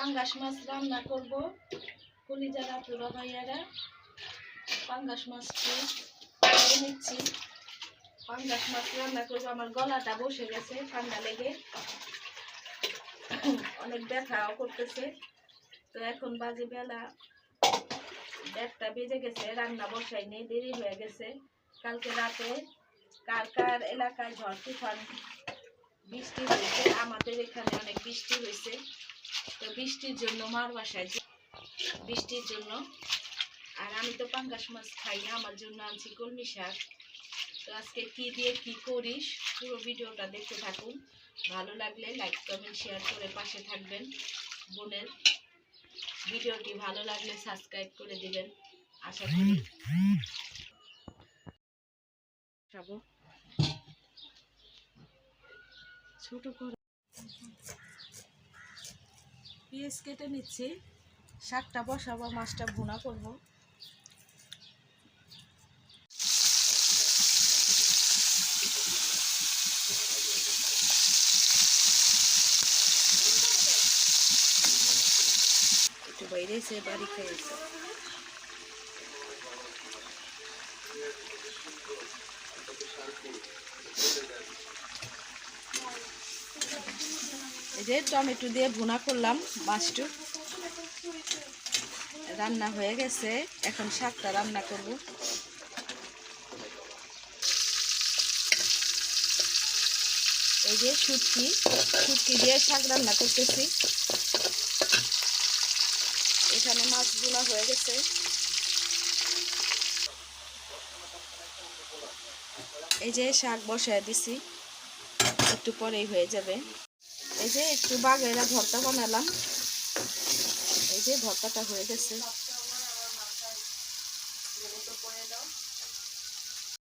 পাঙ্গাস মাছ রান্না করব। কলিজারা পুরো ভাইয়ারা পাঙ্গাস মাছকে ধরে নিচ্ছি। পাঙ্গাস মাছ রান্না করবো। আমার গলাটা বসে গেছে ঠান্ডা লেগে, অনেক ব্যথাও করতেছে। তো এখন বাজে বেলা 1টা বেজে গেছে, রান্না বসাই নেই, দেরি হয়ে গেছে। কালকে রাতে কার কার এলাকায় ঝড় তুফান বৃষ্টি হয়েছে, আমাদের এখানে অনেক বৃষ্টি হয়েছে। তো বৃষ্টির জন্য মার বাসায় বৃষ্টির জন্য। আর আমি তো পাঙ্গাস মাছ খাই না, আমার জন্য আনছি কলমি শাক। তো আজকে কি দিয়ে কি করিস পুরো ভিডিওটা দেখতে থাকুন। ভালো লাগলে লাইক কমেন্ট শেয়ার করে পাশে থাকবেন। বোনের ভিডিওটি ভালো লাগলে সাবস্ক্রাইব করে দিবেন আশা করি। ছোট করে পেঁয়াজ কেটে নিচ্ছি, শাকটা বসাবো, মাছটা ভুনা করবো। একটু বাইরে এসে বাড়ি খেয়েছে। এই যে টমেটো দিয়ে ভুনা করলাম, মাছটা রান্না হয়ে গেছে। এখন শাকটা রান্না করব। এই যে শুটকি দিয়ে শাক রান্না করতেছি। এখানে মাছ ভুনা হয়ে গেছে। এই যে শাক বসায় দিছি, একটু পরেই হয়ে যাবে। এই যে একটু বাগেরা ভর্তা বানালাম, এই যে ভর্তাটা হয়ে গেছে।